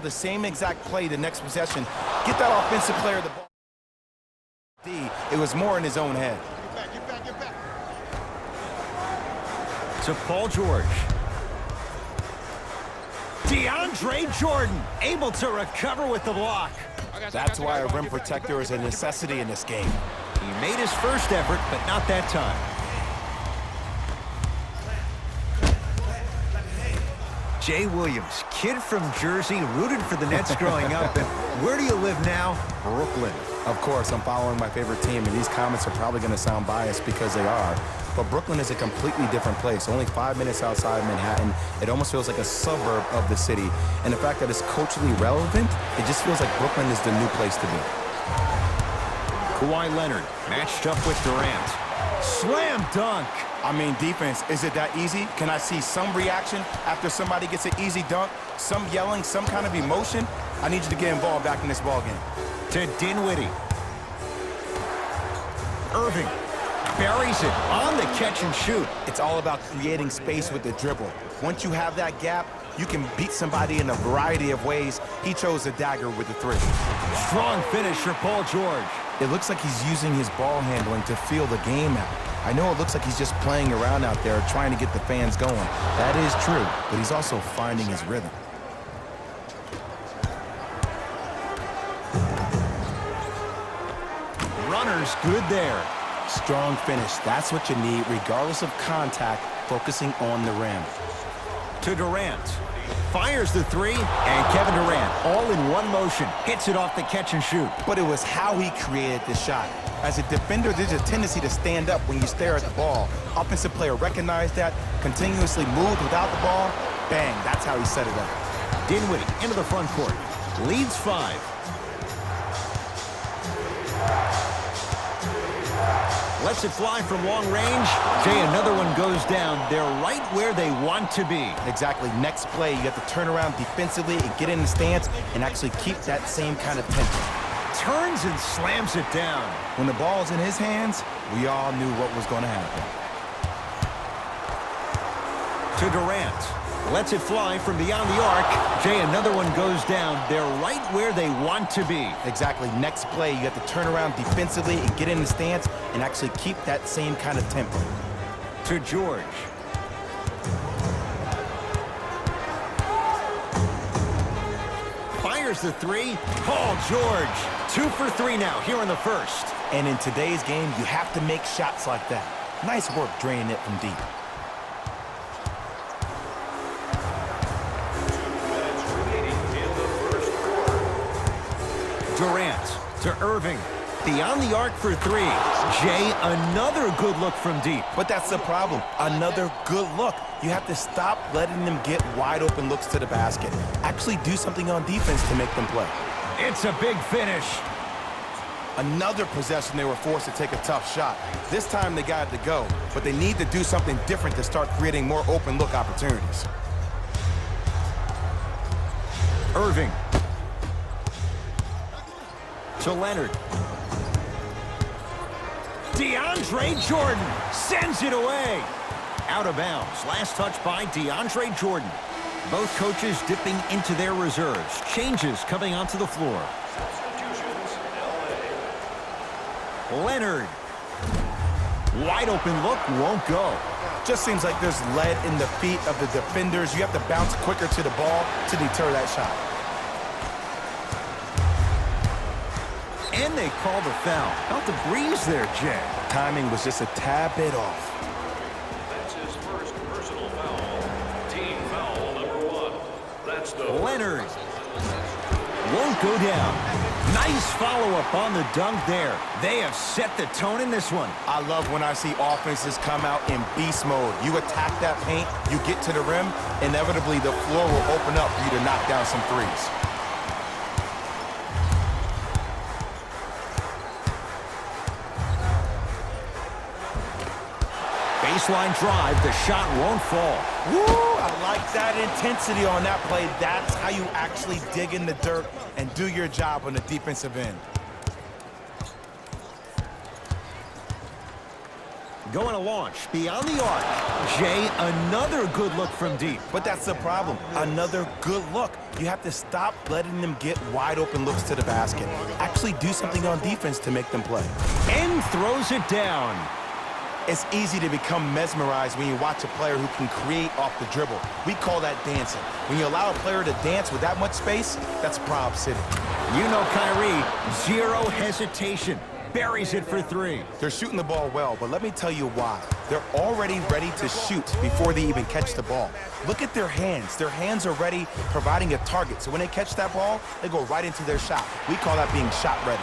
The same exact play the next possession. Get that offensive player the ball. It was more in his own head. Get back. To Paul George. DeAndre Jordan able to recover with the block. That's why a rim protector is a necessity in this game. He made his first effort, but not that time. Jay Williams, kid from Jersey, rooted for the Nets growing up. And where do you live now? Brooklyn. Of course, I'm following my favorite team, and these comments are probably going to sound biased because they are. But Brooklyn is a completely different place. Only 5 minutes outside Manhattan. It almost feels like a suburb of the city. And the fact that it's culturally relevant, it just feels like Brooklyn is the new place to be. Kawhi Leonard matched up with Durant. Slam dunk. I mean, defense, is it that easy? Can I see some reaction after somebody gets an easy dunk? Some yelling, some kind of emotion? I need you to get involved back in this ball game. To Dinwiddie. Irving buries it on the catch and shoot. It's all about creating space with the dribble. Once you have that gap, you can beat somebody in a variety of ways. He chose the dagger with the three. Strong finish for Paul George. It looks like he's using his ball handling to feel the game out. I know it looks like he's just playing around out there trying to get the fans going. That is true, but he's also finding his rhythm. Runner's good there. Strong finish. That's what you need, regardless of contact, focusing on the rim. To Durant. Fires the three, and Kevin Durant, all in one motion, hits it off the catch and shoot. But it was how he created the shot. As a defender, there's a tendency to stand up when you stare at the ball. Offensive player recognized that, continuously moved without the ball. Bang, that's how he set it up. Dinwiddie into the front court. Leads 5. Lets it fly from long range. Jay, another one goes down. They're right where they want to be. Exactly. Next play, you have to turn around defensively and get in the stance and actually keep that same kind of tempo. Turns and slams it down. When the ball's in his hands, we all knew what was going to happen. To Durant. Lets it fly from beyond the arc. Jay, another one goes down. They're right where they want to be. Exactly. Next play, you have to turn around defensively and get in the stance and actually keep that same kind of tempo. To George. Fires the three. Paul George. 2 for 3 now here in the first. And in today's game, you have to make shots like that. Nice work draining it from deep. Durant to Irving. Beyond the arc for 3. Jay, another good look from deep. But that's the problem. Another good look. You have to stop letting them get wide open looks to the basket. Actually do something on defense to make them play. It's a big finish. Another possession they were forced to take a tough shot. This time they got it to go, but they need to do something different to start creating more open look opportunities. Irving. To Leonard. DeAndre Jordan sends it away. Out of bounds. Last touch by DeAndre Jordan. Both coaches dipping into their reserves. Changes coming onto the floor. Leonard. Wide open look, won't go. Just seems like there's lead in the feet of the defenders. You have to bounce quicker to the ball to deter that shot. And they call the foul. Felt the breeze there, Jay. Timing was just a tad bit off. That's his first personal foul. Team foul number 1. That's the Leonard. Won't go down. Nice follow-up on the dunk there. They have set the tone in this one. I love when I see offenses come out in beast mode. You attack that paint, you get to the rim, inevitably the floor will open up for you to knock down some threes. Baseline drive, the shot won't fall. Woo! I like that intensity on that play. That's how you actually dig in the dirt and do your job on the defensive end. Going to launch beyond the arc. Jay, another good look from deep. But that's the problem. Another good look. You have to stop letting them get wide open looks to the basket. Actually do something on defense to make them play. And throws it down. It's easy to become mesmerized when you watch a player who can create off the dribble. We call that dancing. When you allow a player to dance with that much space, that's Prob City. You know Kyrie, zero hesitation. Buries it for three. They're shooting the ball well, but let me tell you why. They're already ready to shoot before they even catch the ball. Look at their hands. Their hands are ready, providing a target. So when they catch that ball, they go right into their shot. We call that being shot ready.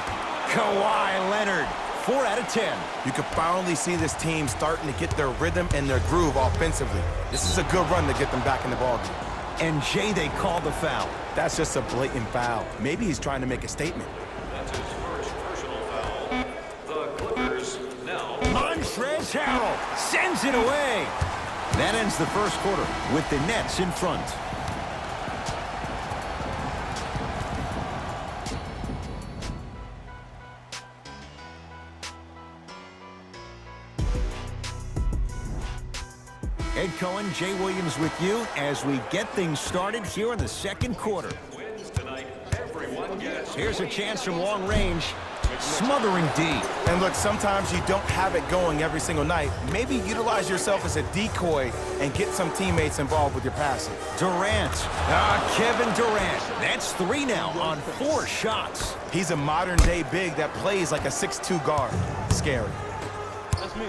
Kawhi Leonard, 4 out of 10. You can finally see this team starting to get their rhythm and their groove offensively. This is a good run to get them back in the ballgame. And Jay, they call the foul. That's just a blatant foul. Maybe he's trying to make a statement. That's his first personal foul. The Clippers now. Montrezl Harrell sends it away. That ends the first quarter with the Nets in front. Ed Cohen, Jay Williams with you as we get things started here in the second quarter. Wins tonight. Everyone gets. Here's a chance from long range. Smothering D. And look, sometimes you don't have it going every single night. Maybe utilize yourself as a decoy and get some teammates involved with your passing. Durant. Kevin Durant. That's 3 now on 4 shots. He's a modern-day big that plays like a 6'2 guard. Scary. That's me.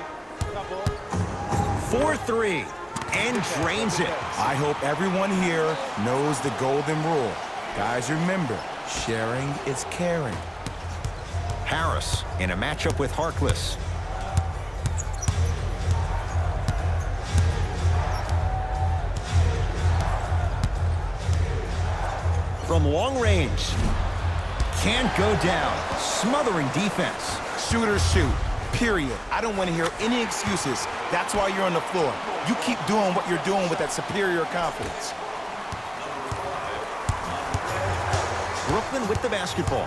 4-3. And drains it. I hope everyone here knows the golden rule. Guys, remember, sharing is caring. Harris in a matchup with Harkless. From long range. Can't go down. Smothering defense. Shooters shoot, period. I don't want to hear any excuses. That's why you're on the floor. You keep doing what you're doing with that superior confidence. Brooklyn with the basketball.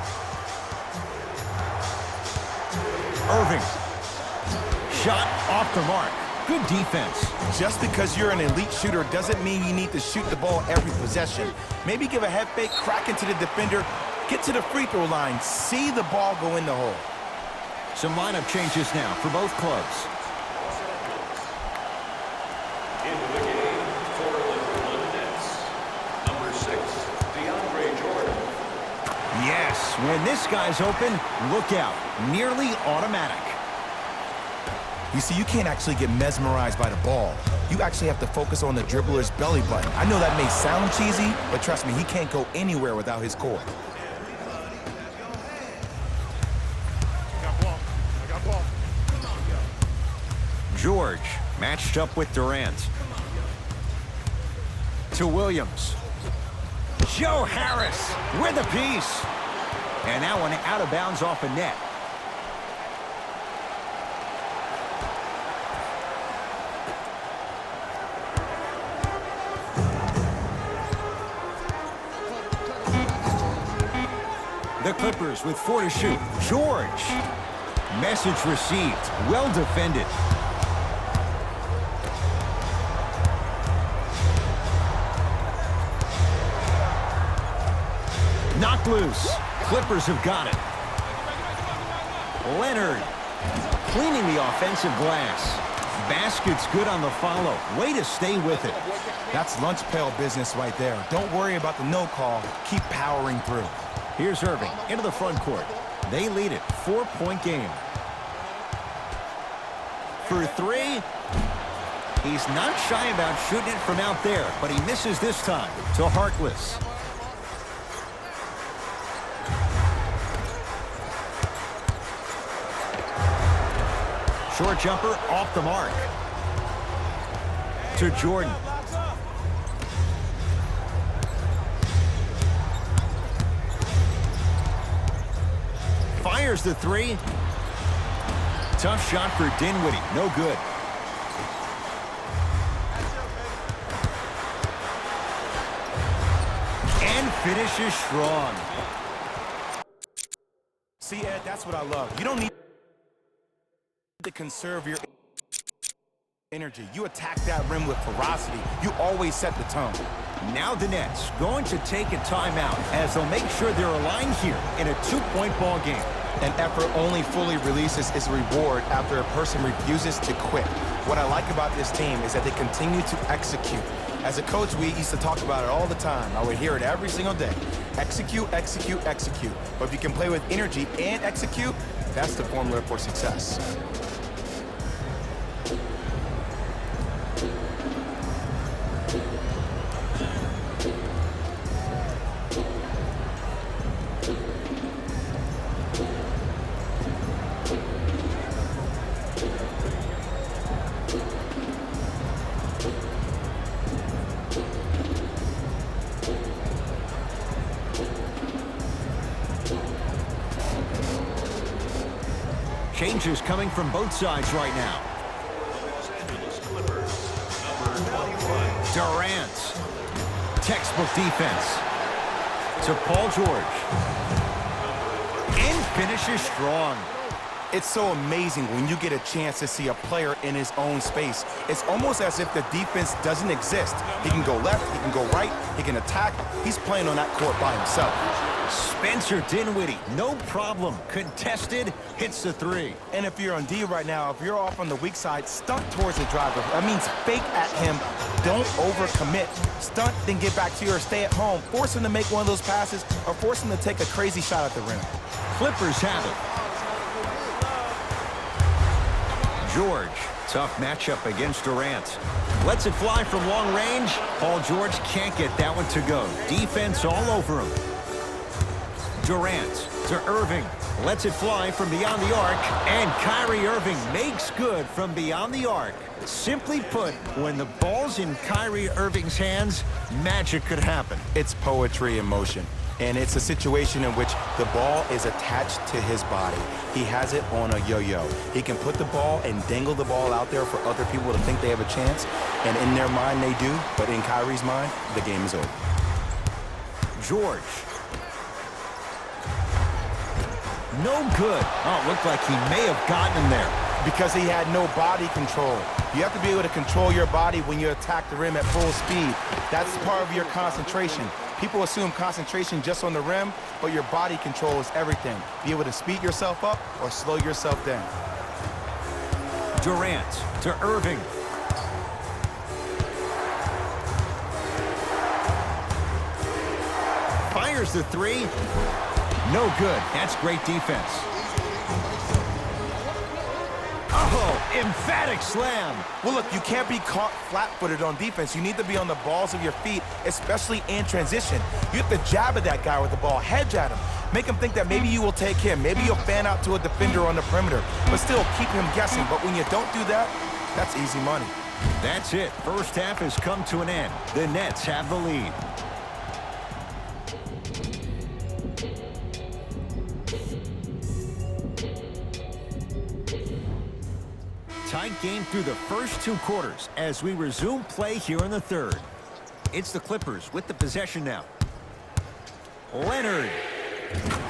Irving. Shot off the mark. Good defense. Just because you're an elite shooter doesn't mean you need to shoot the ball every possession. Maybe give a head fake, crack into the defender, get to the free throw line, see the ball go in the hole. Some lineup changes now for both clubs. Into the game for the Brooklyn Nets. Number 6, DeAndre Jordan. Yes, when this guy's open, look out. Nearly automatic. You see, you can't actually get mesmerized by the ball. You actually have to focus on the dribbler's belly button. I know that may sound cheesy, but trust me, he can't go anywhere without his core. George matched up with Durant. To Williams. Joe Harris with a piece. And that one out of bounds off a net. The Clippers with 4 to shoot. George. Message received. Well defended. Knocked loose. Clippers have got it. Leonard cleaning the offensive glass. Basket's good on the follow. Way to stay with it. That's lunch pail business right there. Don't worry about the no call. Keep powering through. Here's Irving into the front court. They lead it. 4-point game. For 3. He's not shy about shooting it from out there, but he misses this time to Harkless. Short jumper off the mark. To Jordan. Fires the 3. Tough shot for Dinwiddie. No good. And finishes strong. See, Ed, that's what I love. You don't need to conserve your Energy. You attack that rim with ferocity. You always set the tone. Now the Nets going to take a timeout as they'll make sure they're aligned here in a 2-point ball game. An effort only fully releases its reward after a person refuses to quit. What I like about this team is that they continue to execute. As a coach, we used to talk about it all the time. I would hear it every single day. Execute, execute, execute. But if you can play with energy and execute, that's the formula for success. Changes coming from both sides right now. Los Angeles Clippers, number 21. Durant. Textbook defense. To Paul George. And finishes strong. It's so amazing when you get a chance to see a player in his own space. It's almost as if the defense doesn't exist. He can go left, he can go right, he can attack. He's playing on that court by himself. Spencer Dinwiddie, no problem. Contested, hits the three. And if you're on D right now, if you're off on the weak side, stunt towards the driver. That means fake at him. Don't overcommit. Stunt, then get back to you or stay at home. Force him to make one of those passes or force him to take a crazy shot at the rim. Clippers have it. George, tough matchup against Durant. Lets it fly from long range. Paul George can't get that one to go. Defense all over him. Durant to Irving. Lets it fly from beyond the arc. And Kyrie Irving makes good from beyond the arc. Simply put, when the ball's in Kyrie Irving's hands, magic could happen. It's poetry in motion. And it's a situation in which the ball is attached to his body. He has it on a yo-yo. He can put the ball and dangle the ball out there for other people to think they have a chance. And in their mind, they do. But in Kyrie's mind, the game is over. George. No good. Oh, it looked like he may have gotten him there. Because he had no body control. You have to be able to control your body when you attack the rim at full speed. That's part of your concentration. People assume concentration just on the rim, but your body control is everything. Be able to speed yourself up or slow yourself down. Durant to Irving. Fires the three. No good. That's great defense. Oh, emphatic slam. Well, look, you can't be caught flat-footed on defense. You need to be on the balls of your feet, especially in transition. You have to jab at that guy with the ball, hedge at him. Make him think that maybe you will take him. Maybe you'll fan out to a defender on the perimeter, but still keep him guessing. But when you don't do that, that's easy money. That's it. First half has come to an end. The Nets have the lead. Tight game through the first two quarters as we resume play here in the third. It's the Clippers with the possession now. Leonard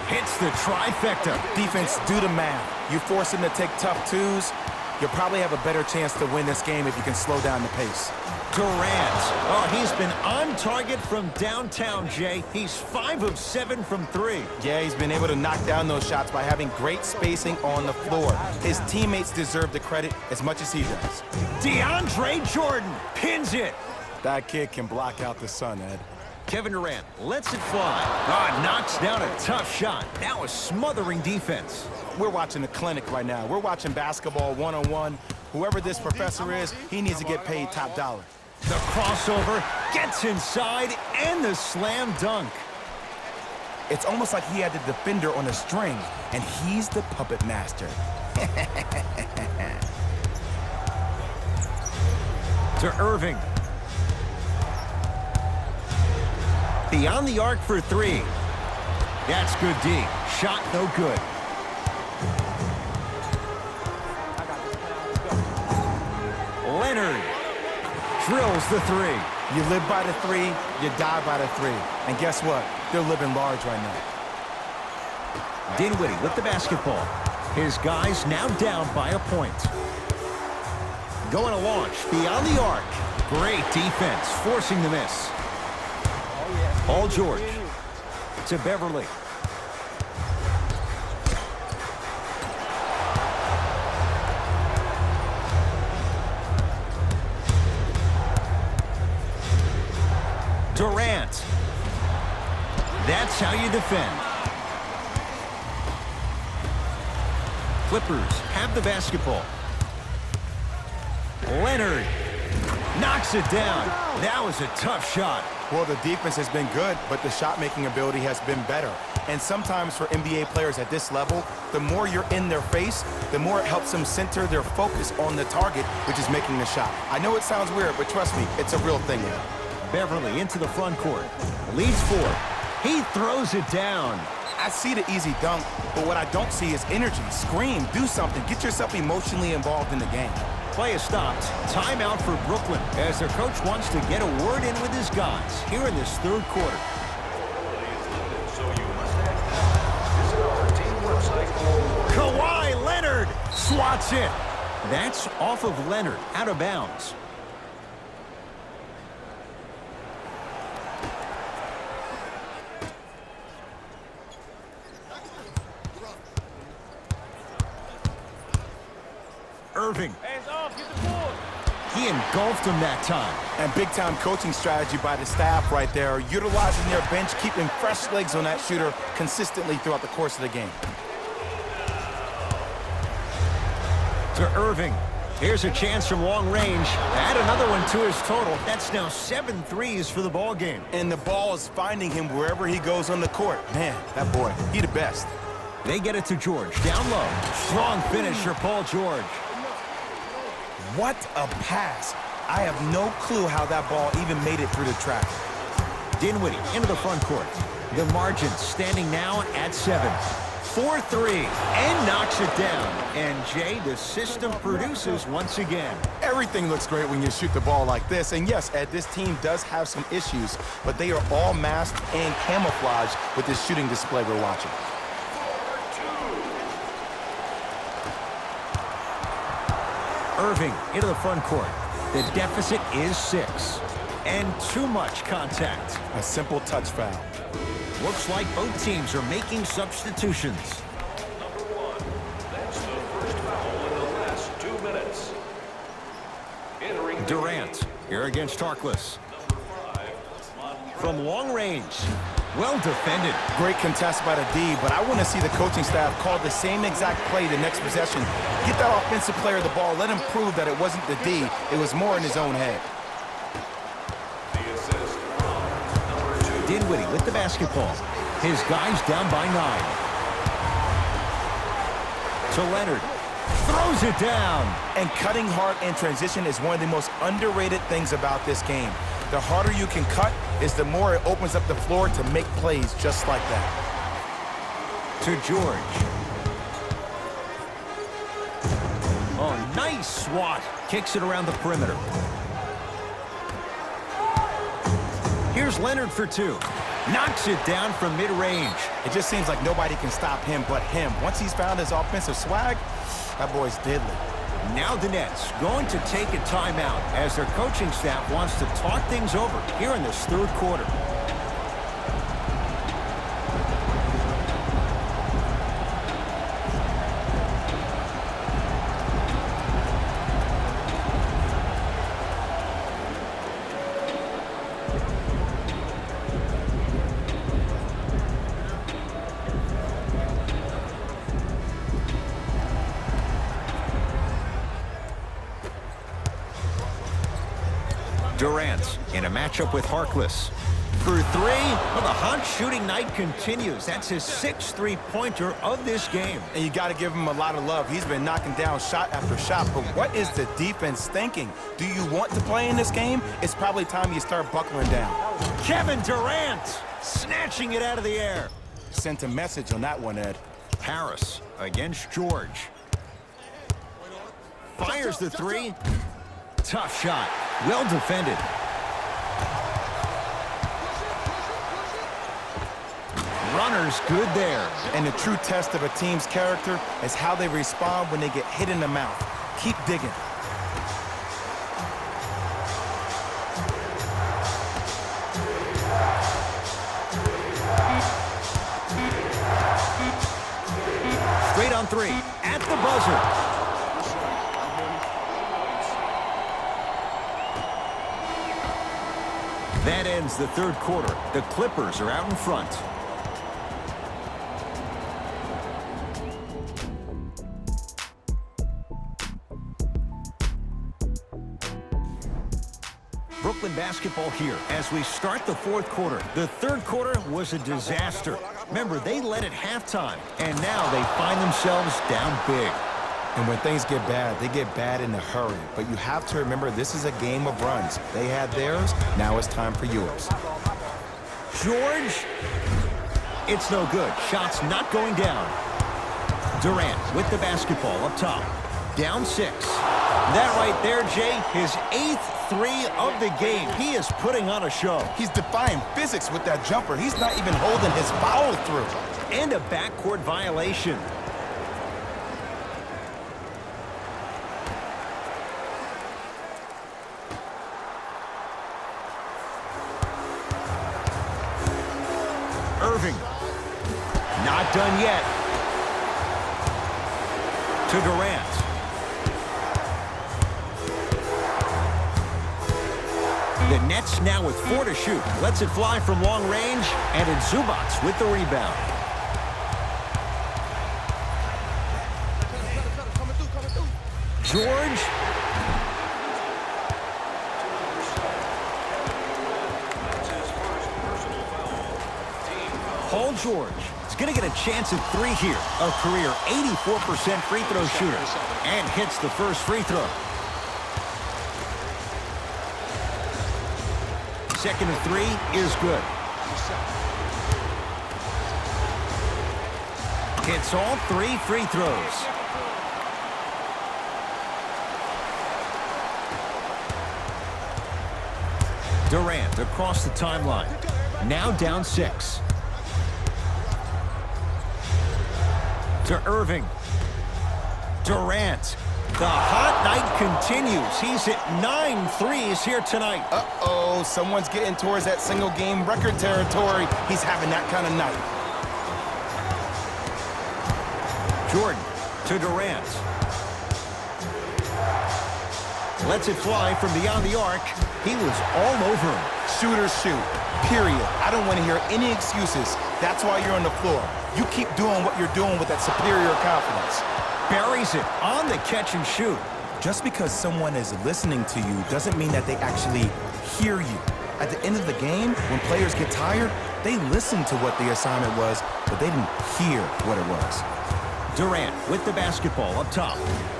hits the trifecta. Defense, do the math. You force him to take tough twos, you'll probably have a better chance to win this game if you can slow down the pace. Durant. Oh, he's been on target from downtown, Jay. He's 5 of 7 from 3. Yeah, he's been able to knock down those shots by having great spacing on the floor. His teammates deserve the credit as much as he does. DeAndre Jordan pins it. That kid can block out the sun, Ed. Kevin Durant lets it fly. Oh, knocks down a tough shot. Now a smothering defense. We're watching a clinic right now. We're watching basketball one-on-one. Whoever this professor is, he needs to get paid top dollar. The crossover gets inside and the slam dunk. It's almost like he had the defender on a string, and he's the puppet master. To Irving. Beyond the arc for 3. That's good D. Shot no good. Leonard drills the 3. You live by the 3, you die by the 3. And guess what? They're living large right now. Dinwiddie with the basketball. His guys now down by a point. Going to launch beyond the arc. Great defense, forcing the miss. Paul George to Beverly. Durant. That's how you defend. Clippers have the basketball. Leonard knocks it down. That was a tough shot. Well, the defense has been good, but the shot-making ability has been better. And sometimes for NBA players at this level, the more you're in their face, the more it helps them center their focus on the target, which is making the shot. I know it sounds weird, but trust me, it's a real thing now. Beverly into the front court. Leads 4. He throws it down. I see the easy dunk, but what I don't see is energy. Scream, do something, get yourself emotionally involved in the game. Play is stopped. Timeout for Brooklyn as their coach wants to get a word in with his guys here in this third quarter. So you must act now. Visit our team website. Kawhi Leonard swats it. That's off of Leonard, out of bounds. Irving. Hands off, get the board. He engulfed him that time. And big-time coaching strategy by the staff right there, utilizing their bench, keeping fresh legs on that shooter consistently throughout the course of the game. To Irving. Here's a chance from long range. Add another one to his total. That's now 7 threes for the ball game. And the ball is finding him wherever he goes on the court. Man, that boy, he the best. They get it to George. Down low. Strong finish for Paul George. What a pass. I have no clue how that ball even made it through the traffic. Dinwiddie into the front court. The margin standing now at 7. 4-3 and knocks it down. And Jay, the system produces once again. Everything looks great when you shoot the ball like this. And yes, Ed, this team does have some issues, but they are all masked and camouflaged with this shooting display we're watching. Irving into the front court. The deficit is 6. And too much contact. A simple touch foul. Looks like both teams are making substitutions. Number 1. That's the first foul in the last 2 minutes. Entering Durant here against Harkless. Number 5. From long range. Well defended. Great contest by the D, but I want to see the coaching staff call the same exact play the next possession. Get that offensive player the ball. Let him prove that it wasn't the D. It was more in his own head. The assist from number 2. Dinwiddie with the basketball. His guys down by 9. To Leonard. Throws it down. And cutting hard in transition is one of the most underrated things about this game. The harder you can cut is the more it opens up the floor to make plays just like that. To George. Oh, nice swat. Kicks it around the perimeter. Here's Leonard for 2. Knocks it down from mid-range. It just seems like nobody can stop him but him. Once he's found his offensive swag, that boy's deadly. Now the Nets going to take a timeout as their coaching staff wants to talk things over here in this third quarter. Durant in a matchup with Harkless. For 3, well, the hot shooting night continues. That's his 6th three-pointer of this game. And you got to give him a lot of love. He's been knocking down shot after shot. But what is the defense thinking? Do you want to play in this game? It's probably time you start buckling down. Kevin Durant snatching it out of the air. Sent a message on that one, Ed. Harris against George. Fires the 3. Tough shot. Well defended. Runner's good there. And the true test of a team's character is how they respond when they get hit in the mouth. Keep digging. three at the buzzer. That ends the third quarter. The Clippers are out in front. Brooklyn basketball here as we start the fourth quarter. The third quarter was a disaster. Remember, they led at halftime, and now they find themselves down big. And when things get bad in a hurry. But you have to remember, this is a game of runs. They had theirs, now it's time for yours. George, it's no good. Shots not going down. Durant with the basketball up top. Down 6. That right there, Jay, his 8th three of the game. He is putting on a show. He's defying physics with that jumper. He's not even holding his foul through. And a backcourt violation. Irving. Not done yet. To Durant. The Nets now with 4 to shoot. Lets it fly from long range, and it's Zubac with the rebound. George. Paul George is going to get a chance at 3 here. A career 84% free throw shooter. And hits the first free throw. Second and 3 is good. Hits all 3 free throws. Durant across the timeline. Now down 6. To Irving. Durant. The hot night continues. He's hit 9 threes here tonight. Uh-oh, someone's getting towards that single-game record territory. He's having that kind of night. Jordan to Durant. Lets it fly from beyond the arc. He was all over him. Shooters shoot, period. I don't want to hear any excuses. That's why you're on the floor. You keep doing what you're doing with that superior confidence. Buries it on the catch and shoot. Just because someone is listening to you doesn't mean that they actually hear you. At the end of the game, when players get tired, they listen to what the assignment was, but they didn't hear what it was. Durant with the basketball up top.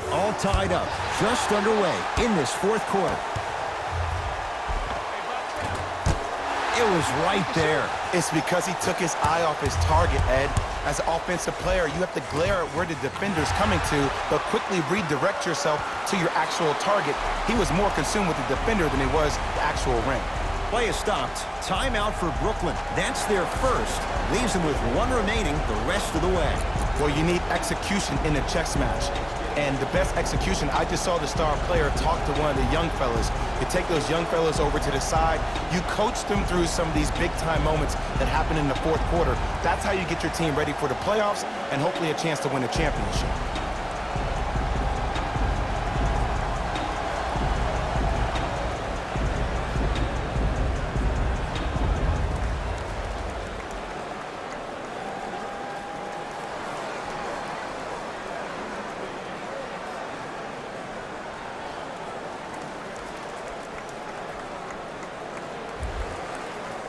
All tied up, just underway in this fourth quarter. It was right there. It's because he took his eye off his target, Ed. As an offensive player, you have to glare at where the defender's coming to, but quickly redirect yourself to your actual target. He was more consumed with the defender than he was the actual ring. Play is stopped. Timeout for Brooklyn. That's their first. Leaves them with 1 remaining the rest of the way. Well, you need execution in a chess match. And the best execution, I just saw the star player talk to one of the young fellas. You take those young fellas over to the side. You coach them through some of these big-time moments that happen in the fourth quarter. That's how you get your team ready for the playoffs and hopefully a chance to win a championship.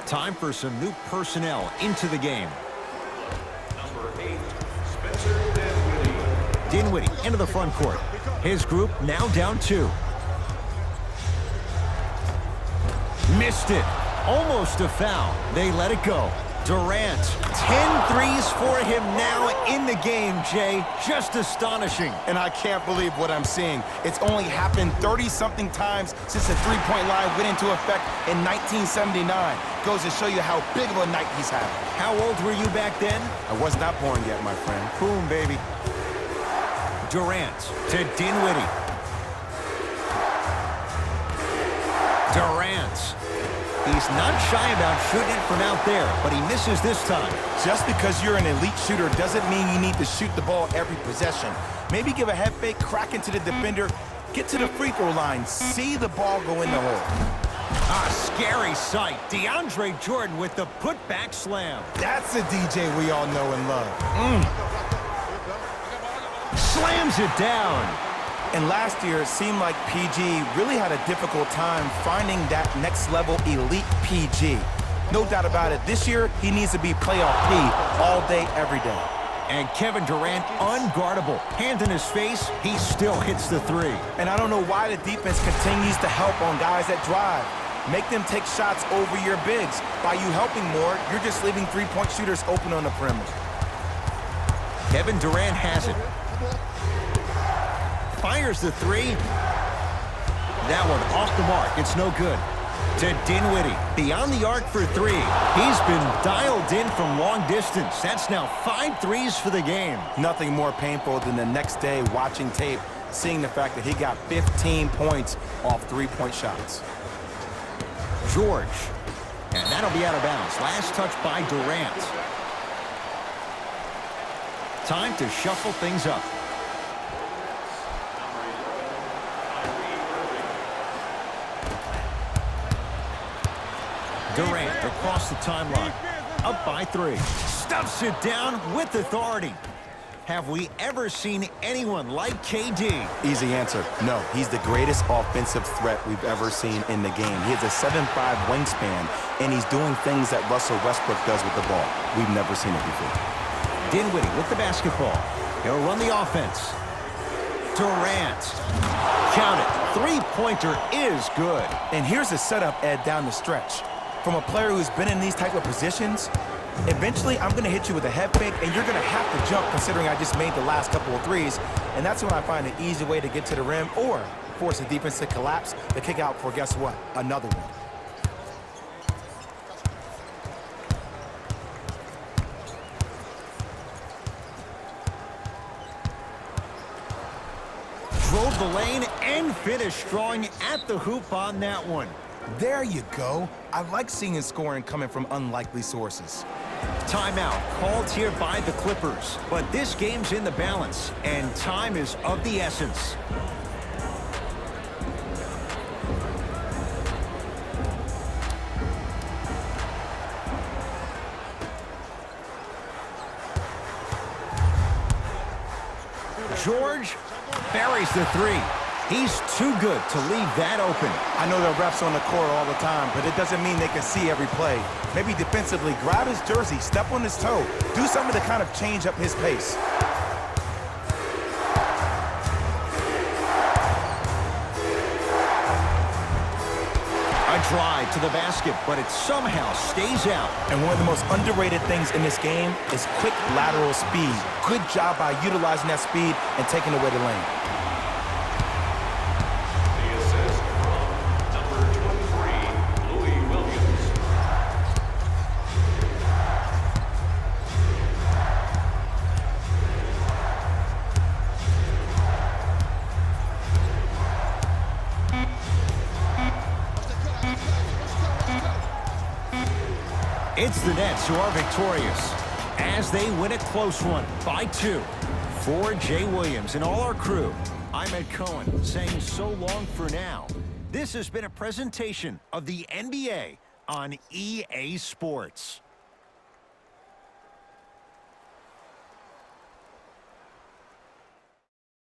Time for some new personnel into the game. Number 8, Spencer Dinwiddie. Dinwiddie into the front court. His group now down 2. Missed it. Almost a foul. They let it go. Durant. 10 threes for him now in the game, Jay. Just astonishing. And I can't believe what I'm seeing. It's only happened 30-something times since the three-point line went into effect in 1979. Goes to show you how big of a night he's having. How old were you back then? I was not born yet, my friend. Boom, baby. Durant to Dinwiddie. Durant. He's not shy about shooting it from out there, but he misses this time. Just because you're an elite shooter doesn't mean you need to shoot the ball every possession. Maybe give a head fake, crack into the defender, get to the free throw line, see the ball go in the hole. Ah, scary sight. DeAndre Jordan with the putback slam. That's a DJ we all know and love. Slams it down. And last year, it seemed like PG really had a difficult time finding that next-level elite PG. No doubt about it, this year, he needs to be playoff P all day, every day. And Kevin Durant, unguardable. Hand in his face, he still hits the three. And I don't know why the defense continues to help on guys that drive. Make them take shots over your bigs. By you helping more, you're just leaving three-point shooters open on the perimeter. Kevin Durant has it. Fires the three. That one off the mark. It's no good. To Dinwiddie, beyond the arc for three. He's been dialed in from long distance. That's now 5 threes for the game. Nothing more painful than the next day watching tape, seeing the fact that he got 15 points off three-point shots. George. And that'll be out of bounds. Last touch by Durant. Time to shuffle things up. Durant across the timeline. Up by 3. Stuffs it down with authority. Have we ever seen anyone like KD? Easy answer. No, he's the greatest offensive threat we've ever seen in the game. He has a 7'5" wingspan, and he's doing things that Russell Westbrook does with the ball. We've never seen it before. Dinwiddie with the basketball. He'll run the offense. Durant. Count it. Three-pointer is good. And here's the setup, Ed, down the stretch. From a player who's been in these type of positions, eventually I'm going to hit you with a head fake, and you're going to have to jump considering I just made the last couple of threes. And that's when I find an easy way to get to the rim or force the defense to collapse, to kick out for, guess what, another one. Drove the lane and finished strong at the hoop on that one. There you go. I like seeing scoring coming from unlikely sources. Timeout called here by the Clippers, but this game's in the balance, and time is of the essence. George buries the three. He's too good to leave that open. I know there are refs on the court all the time, but it doesn't mean they can see every play. Maybe defensively, grab his jersey, step on his toe, do something to kind of change up his pace. A drive to the basket, but it somehow stays out. And one of the most underrated things in this game is quick lateral speed. Good job by utilizing that speed and taking away the lane. It's the Nets who are victorious as they win a close one by 2. For Jay Williams and all our crew, I'm Ed Cohen saying so long for now. This has been a presentation of the NBA on EA Sports.